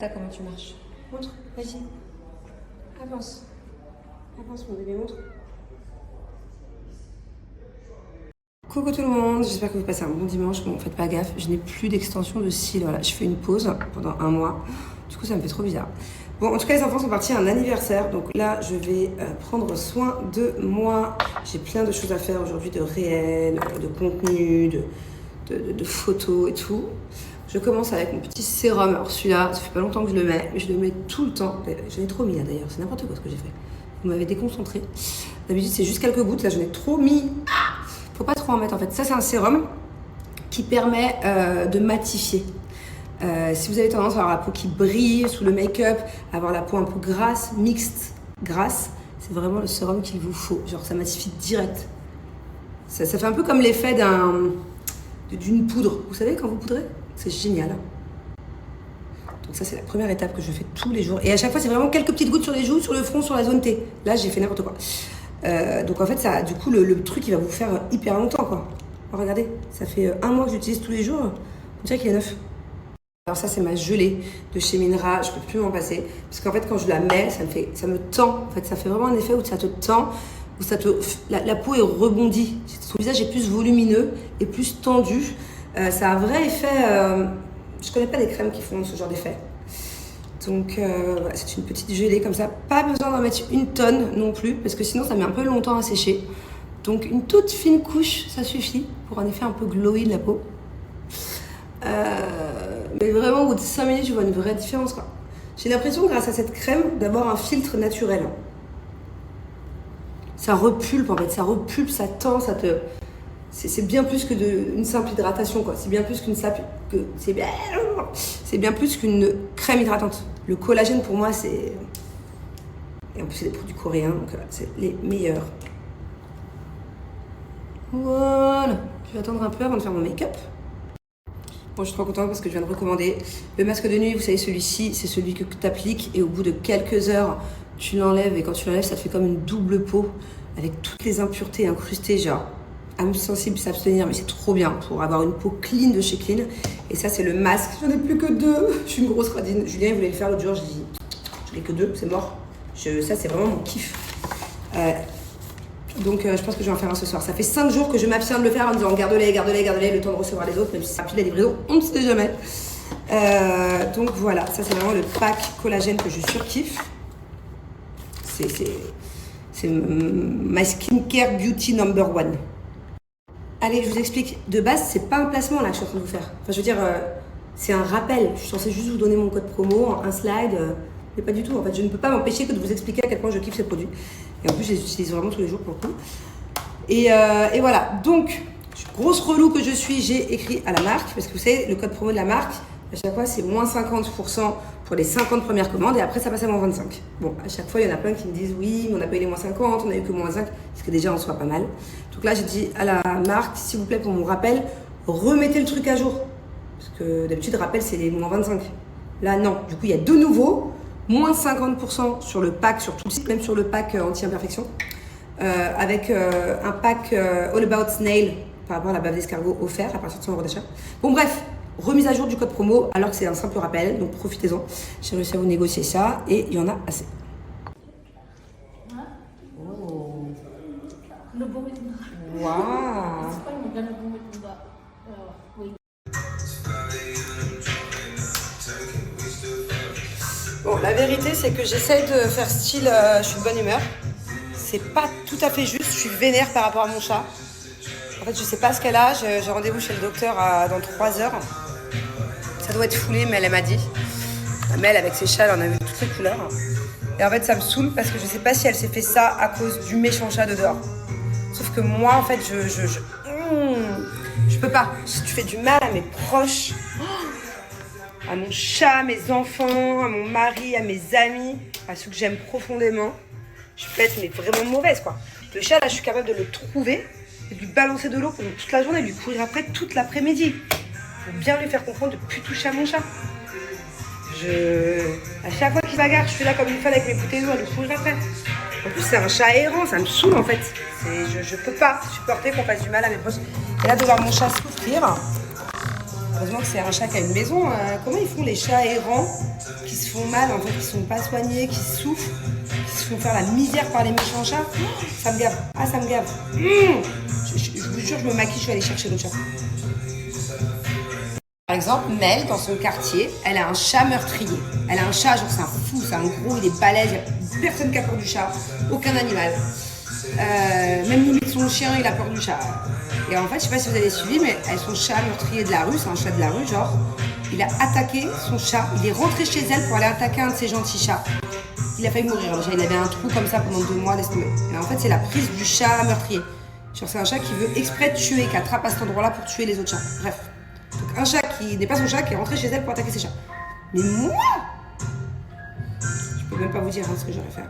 Comment tu marches? Montre, vas-y. Avance. Avance mon bébé, montre. Coucou tout le monde, j'espère que vous passez un bon dimanche. Bon, faites pas gaffe, je n'ai plus d'extension de cils. Voilà, je fais une pause pendant un mois. Du coup, ça me fait trop bizarre. Bon, en tout cas, les enfants sont partis à un anniversaire. Donc là, je vais prendre soin de moi. J'ai plein de choses à faire aujourd'hui, de réel, de contenu, de photos et tout. Je commence avec mon petit sérum. Alors celui-là, ça fait pas longtemps que je le mets, mais je le mets tout le temps. J'en ai trop mis là d'ailleurs, c'est n'importe quoi ce que j'ai fait. Vous m'avez déconcentré. D'habitude, c'est juste quelques gouttes. Là, j'en ai trop mis. Faut pas trop en mettre en fait. Ça, c'est un sérum qui permet de matifier. Si vous avez tendance à avoir la peau qui brille sous le make-up, avoir la peau un peu grasse, mixte, grasse, c'est vraiment le sérum qu'il vous faut. Genre, ça matifie direct. Ça fait un peu comme l'effet d'une poudre. Vous savez, quand vous poudrez, c'est génial. Donc ça, c'est la première étape que je fais tous les jours. Et à chaque fois, c'est vraiment quelques petites gouttes sur les joues, sur le front, sur la zone T. Là, j'ai fait n'importe quoi. Donc en fait, ça, du coup, le truc, il va vous faire hyper longtemps, quoi. Alors, regardez, ça fait un mois que j'utilise tous les jours. On dirait qu'il est neuf. Alors ça, c'est ma gelée de chez Minra. Je peux plus m'en passer. Parce qu'en fait, quand je la mets, ça me tend. En fait, ça fait vraiment un effet où ça te tend, où la peau est rebondie. Ton visage est plus volumineux et plus tendu. Ça a un vrai effet... je connais pas des crèmes qui font ce genre d'effet. Donc, voilà, c'est une petite gelée comme ça. Pas besoin d'en mettre une tonne non plus, parce que sinon, ça met un peu longtemps à sécher. Donc, une toute fine couche, ça suffit pour un effet un peu glowy de la peau. Mais vraiment, au bout de 5 minutes, je vois une vraie différence, quoi. J'ai l'impression, grâce à cette crème, d'avoir un filtre naturel. Ça repulpe, en fait. Ça repulpe, ça tend, ça te... C'est bien plus que une simple hydratation, quoi. C'est bien plus qu'une simple... C'est bien plus qu'une crème hydratante. Le collagène, pour moi, c'est... Et en plus, c'est des produits coréens, donc c'est les meilleurs. Voilà. Je vais attendre un peu avant de faire mon make-up. Bon, je suis trop contente parce que je viens de recommander le masque de nuit. Vous savez, celui-ci, c'est celui que tu appliques et au bout de quelques heures, tu l'enlèves. Et quand tu l'enlèves, ça te fait comme une double peau avec toutes les impuretés incrustées, genre... âme sensible, s'abstenir, mais c'est trop bien pour avoir une peau clean de chez Clean. Et ça, c'est le masque. J'en ai plus que 2. Je suis une grosse radine. Julien, il voulait le faire l'autre jour. Je dis, je n'ai que 2, c'est mort. Ça, c'est vraiment mon kiff. Donc, je pense que je vais en faire un ce soir. Ça fait 5 jours que je m'abstiens de le faire en me disant garde-les, garde-les, garde-les, le temps de recevoir les autres, même si c'est rapide la livraison, on ne sait jamais. Donc, voilà. Ça, c'est vraiment le pack collagène que je surkiffe. C'est my skincare beauty number 1. Allez, je vous explique. De base, c'est pas un placement là que je suis en train de vous faire. Enfin, je veux dire, c'est un rappel. Je suis censée juste vous donner mon code promo, un slide, mais pas du tout. En fait, je ne peux pas m'empêcher que de vous expliquer à quel point je kiffe ces produits. Et en plus, je les utilise vraiment tous les jours pour le coup. Et voilà. Donc, grosse relou que je suis, j'ai écrit à la marque, parce que vous savez, le code promo de la marque, à chaque fois, c'est moins 50% pour les 50 premières commandes et après, ça passe à moins 25. Bon, à chaque fois, il y en a plein qui me disent oui, mais on n'a pas eu les moins 50, on n'a eu que moins 5, ce qui déjà en soit pas mal. Donc là, j'ai dit à la marque, s'il vous plaît, pour mon rappel, remettez le truc à jour. Parce que d'habitude, rappel, c'est les moins 25. Là, non. Du coup, il y a de nouveau, moins 50% sur le pack, sur tout le site, même sur le pack anti-imperfection, avec un pack All About Snail par rapport à la bave d'escargot offert à partir de 100 € d'achat. Bon, bref. Remise à jour du code promo alors que c'est un simple rappel, donc profitez-en. J'ai réussi à vous négocier ça et il y en a assez. Oh. Waouh. Bon, la vérité c'est que j'essaye de faire style, je suis de bonne humeur. C'est pas tout à fait juste, je suis vénère par rapport à mon chat. En fait, je sais pas ce qu'elle a, j'ai rendez-vous chez le docteur dans 3 heures. Ça doit être foulé, mais elle m'a dit. Mel, avec ses chats, elle en a vu toutes les couleurs. Et en fait, ça me saoule parce que je sais pas si elle s'est fait ça à cause du méchant chat de dehors. Sauf que moi, en fait, je peux pas. Si tu fais du mal à mes proches, à mon chat, à mes enfants, à mon mari, à mes amis, à ceux que j'aime profondément, je peux être mais vraiment mauvaise, quoi. Le chat, là, je suis capable de le trouver, de lui balancer de l'eau pendant toute la journée, de lui courir après toute l'après-midi. Pour bien lui faire comprendre de ne plus toucher à mon chat. À chaque fois qu'il bagarre, je suis là comme une folle avec mes bouteilles d'eau à lui courir après. En plus, c'est un chat errant, ça me saoule en fait. Je peux pas supporter qu'on fasse du mal à mes proches. Et là, de voir mon chat souffrir, Heureusement que c'est un chat qui a une maison. Comment ils font les chats errants qui se font mal, en fait, qui sont pas soignés, qui souffrent, qui se font faire la misère par les méchants chats? Ça me gave. Ah, ça me gave. Je vous jure, je me maquille, je vais aller chercher l'autre chat. Par exemple, Mel, dans son quartier, elle a un chat meurtrier. Elle a un chat, genre c'est un fou, c'est un gros, il est balèze, il n'y a personne qui a peur du chat, aucun animal. Même limite son chien, il a peur du chat. Et en fait, je sais pas si vous avez suivi, mais son chat meurtrier de la rue, c'est un chat de la rue, genre, il a attaqué son chat, il est rentré chez elle pour aller attaquer un de ses gentils chats. Il a failli mourir, déjà, il avait un trou comme ça pendant 2 mois, laisse tomber. Et en fait, c'est la prise du chat meurtrier. Genre, c'est un chat qui veut exprès tuer, qui attrape à cet endroit-là pour tuer les autres chats. Bref. Donc, un chat qui n'est pas son chat, qui est rentré chez elle pour attaquer ses chats. Mais moi, je peux même pas vous dire ce que j'aurais fait.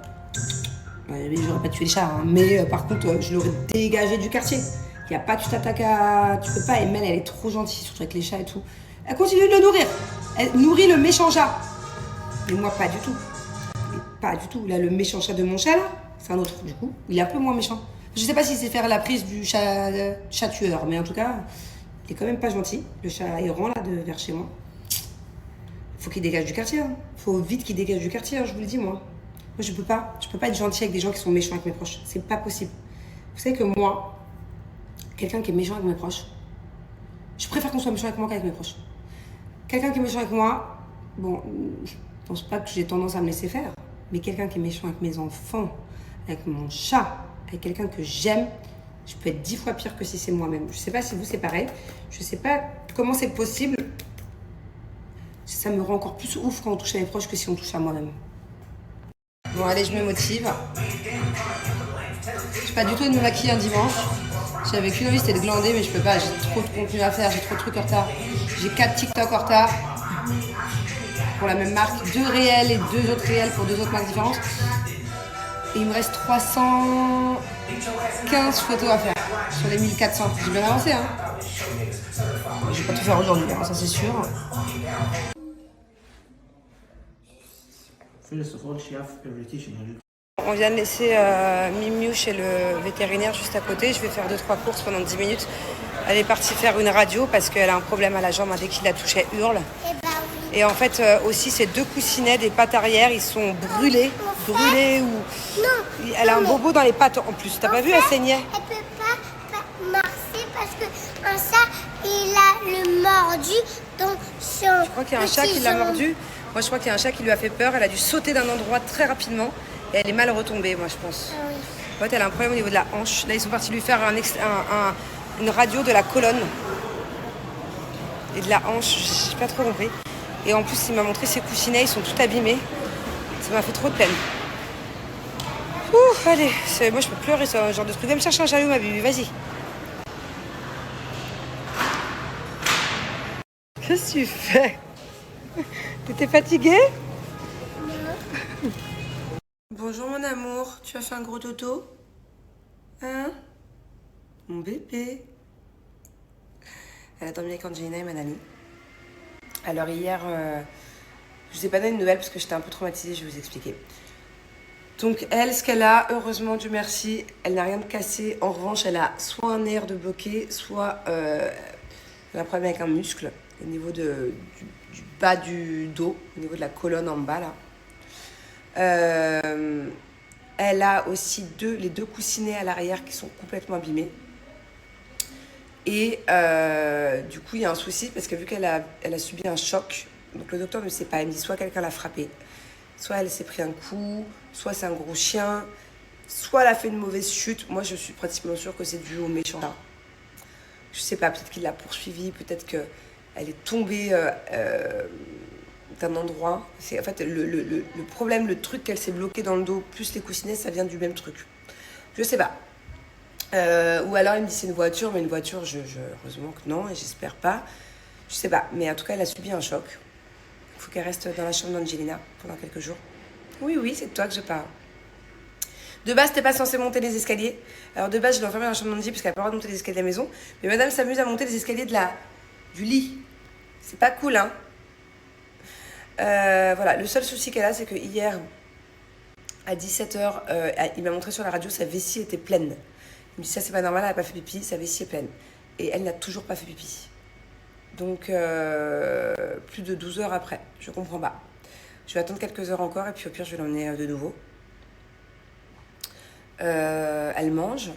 J'aurais pas tué les chats, hein. Mais par contre, je l'aurais dégagé du quartier. Il n'y a pas que tu t'attaques à... Tu peux pas, et Mel, elle est trop gentille, surtout avec les chats et tout. Elle continue de le nourrir. Elle nourrit le méchant chat. Mais moi, pas du tout. Pas du tout. Là, le méchant chat de mon chat, là, c'est un autre, du coup. Il est un peu moins méchant. Je sais pas si c'est faire la prise du chat tueur, mais en tout cas, il est quand même pas gentil. Le chat errant, là, vers chez moi. Faut qu'il dégage du quartier. Hein. Faut vite qu'il dégage du quartier, hein, je vous le dis, moi. Moi, je peux pas être gentil avec des gens qui sont méchants avec mes proches. C'est pas possible. Vous savez que moi, quelqu'un qui est méchant avec mes proches, je préfère qu'on soit méchant avec moi qu'avec mes proches. Quelqu'un qui est méchant avec moi, bon, je pense pas que j'ai tendance à me laisser faire, mais quelqu'un qui est méchant avec mes enfants, avec mon chat, avec quelqu'un que j'aime, je peux être 10 fois pire que si c'est moi-même. Je sais pas si vous c'est pareil. Je sais pas comment c'est possible. Ça me rend encore plus ouf quand on touche à mes proches que si on touche à moi-même. Bon, allez, je me motive. Je suis pas du tout de me maquiller un dimanche. J'avais qu'une envie, c'était de glander, mais je peux pas. J'ai trop de contenu à faire, j'ai trop de trucs en retard. J'ai 4 TikTok en retard pour la même marque, 2 réels et 2 autres réels pour 2 autres marques différentes. Et il me reste 315 photos à faire sur les 1400. J'ai bien avancé, hein. Je vais pas tout faire aujourd'hui, hein, ça c'est sûr. On vient de laisser Mimiou chez le vétérinaire juste à côté. Je vais faire 2-3 courses pendant 10 minutes. Elle est partie faire une radio parce qu'elle a un problème à la jambe. Dès qu'il la touche, elle hurle. Et en fait, aussi, ces 2 coussinets des pattes arrière, ils sont brûlés. Brûlés ou... Non. Elle a un bobo dans les pattes en plus. T'as pas vu, elle saignait. Elle peut pas marcher parce qu'un chat, il a le mordu dans son... Tu crois qu'il y a un chat qui l'a mordu? Moi, je crois qu'il y a un chat qui lui a fait peur. Elle a dû sauter d'un endroit très rapidement. Et elle est mal retombée, moi, je pense. Ah oui. En fait, elle a un problème au niveau de la hanche. Là, ils sont partis lui faire une radio de la colonne. Et de la hanche, j'ai pas trop compris. Et en plus, il m'a montré ses coussinets, ils sont tout abîmés. Ça m'a fait trop de peine. Ouh, allez, moi, je peux pleurer, ce genre de truc. Viens me chercher un chariot, ma bibi, vas-y. Qu'est-ce que tu fais? T'étais fatiguée? Non. Bonjour mon amour, tu as fait un gros dodo? Hein? Mon bébé. Elle a dormi avec Angelina et Manami. Alors hier, je vous ai pas donné de nouvelles parce que j'étais un peu traumatisée, je vais vous expliquer. Donc elle, ce qu'elle a, heureusement, Dieu merci, elle n'a rien de cassé. En revanche, elle a soit un nerf de bloqué, soit elle a un problème avec un muscle au niveau du bas du dos, au niveau de la colonne en bas là. Elle a aussi les 2 coussinets à l'arrière qui sont complètement abîmés. Et du coup, il y a un souci parce que vu qu'elle a subi un choc, donc le docteur ne sait pas, il me dit soit quelqu'un l'a frappée, soit elle s'est pris un coup, soit c'est un gros chien, soit elle a fait une mauvaise chute. Moi, je suis pratiquement sûre que c'est dû au méchant chat. Je sais pas, peut-être qu'il l'a poursuivie, peut-être qu'elle est tombée d'un endroit. C'est en fait le problème, le truc qu'elle s'est bloquée dans le dos, plus les coussinets, ça vient du même truc. Je sais pas. Ou alors il me dit c'est une voiture, mais une voiture, heureusement que non, et j'espère pas. Je sais pas, mais en tout cas, elle a subi un choc. Il faut qu'elle reste dans la chambre d'Angelina pendant quelques jours. Oui, c'est de toi que je parle. De base, t'es pas censé monter les escaliers. Alors de base, je l'ai enfermée dans la chambre d'Angie parce qu'elle n'a pas le droit de monter les escaliers à la maison. Mais madame s'amuse à monter les escaliers du lit. C'est pas cool, hein. Voilà, le seul souci qu'elle a, c'est que hier, à 17h, il m'a montré sur la radio, sa vessie était pleine. Il me dit ça, c'est pas normal, elle n'a pas fait pipi, sa vessie est pleine. Et elle n'a toujours pas fait pipi. Donc, plus de 12 heures après. Je comprends pas. Je vais attendre quelques heures encore et puis au pire, je vais l'emmener de nouveau. Elle mange.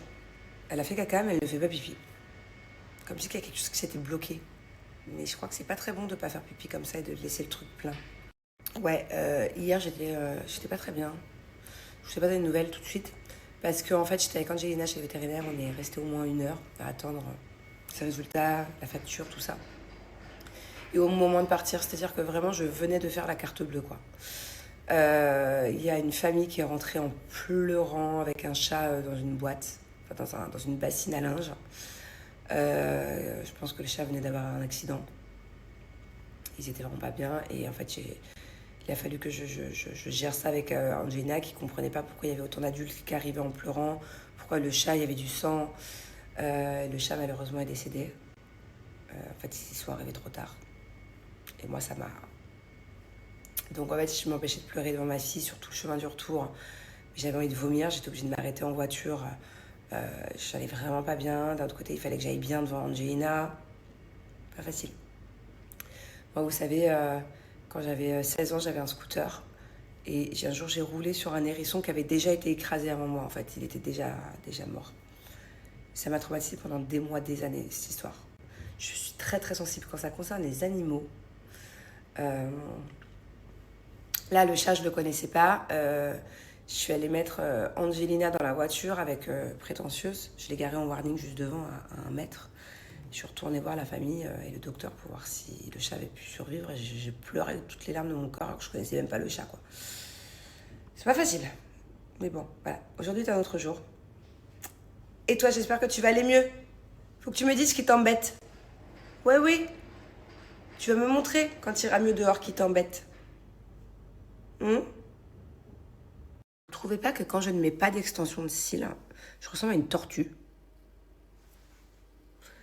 Elle a fait caca, mais elle ne fait pas pipi. Comme si il y a quelque chose qui s'était bloqué. Mais je crois que c'est pas très bon de pas faire pipi comme ça et de laisser le truc plein. Ouais, hier, j'étais pas très bien. Je ne sais pas donner de nouvelles tout de suite. Parce qu'en fait, j'étais avec Angelina chez le vétérinaire. On est resté au moins 1 heure à attendre ses résultats, la facture, tout ça. Et au moment de partir, c'est-à-dire que vraiment, je venais de faire la carte bleue, quoi. Il y a une famille qui est rentrée en pleurant avec un chat dans une boîte, enfin dans une bassine à linge. Je pense que le chat venait d'avoir un accident. Ils étaient vraiment pas bien. Et en fait, il a fallu que je gère ça avec Angelina qui comprenait pas pourquoi il y avait autant d'adultes qui arrivaient en pleurant, pourquoi le chat, il y avait du sang. Le chat, malheureusement, est décédé. En fait, ils sont arrivés trop tard. Et moi, ça m'a... Donc, en fait, je m'empêchais de pleurer devant ma fille sur tout le chemin du retour. J'avais envie de vomir, j'étais obligée de m'arrêter en voiture. J'allais vraiment pas bien. D'un autre côté, il fallait que j'aille bien devant Angelina. Pas facile. Moi, vous savez, quand j'avais 16 ans, j'avais un scooter. Et un jour, j'ai roulé sur un hérisson qui avait déjà été écrasé avant moi. En fait, il était déjà mort. Ça m'a traumatisée pendant des mois, des années, cette histoire. Je suis très, très sensible quand ça concerne les animaux. Là, le chat, je ne le connaissais pas. Je suis allée mettre Angelina dans la voiture avec Prétentieuse. Je l'ai garée en warning juste devant, à 1 mètre. Je suis retournée voir la famille et le docteur pour voir si le chat avait pu survivre. Et j'ai pleuré de toutes les larmes de mon corps alors que je ne connaissais même pas le chat, quoi. C'est pas facile. Mais bon, voilà. Aujourd'hui, c'est un autre jour. Et toi, j'espère que tu vas aller mieux. Faut que tu me dises ce qui t'embête. Ouais, oui. Tu vas me montrer quand tu iras mieux dehors qui t'embête. Vous trouvez pas que quand je ne mets pas d'extension de cils, je ressemble à une tortue?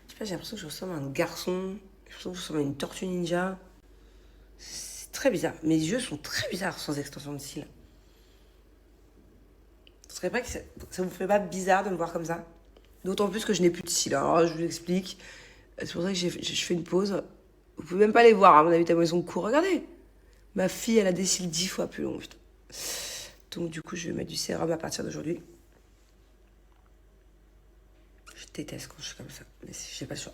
Je sais pas, j'ai l'impression que je ressemble à un garçon. J'ai l'impression que je ressemble à une tortue ninja. C'est très bizarre. Mes yeux sont très bizarres sans extension de cils. Vous trouvez pas que ça vous fait pas bizarre de me voir comme ça? D'autant plus que je n'ai plus de cils. Alors, je vous explique. C'est pour ça que je fais une pause. Vous pouvez même pas les voir, à mon avis, tellement ils sont courts. Regardez. Ma fille, elle a des cils 10 fois plus longs, putain. Donc du coup, je vais mettre du sérum à partir d'aujourd'hui. Je déteste quand je suis comme ça, mais j'ai pas le choix.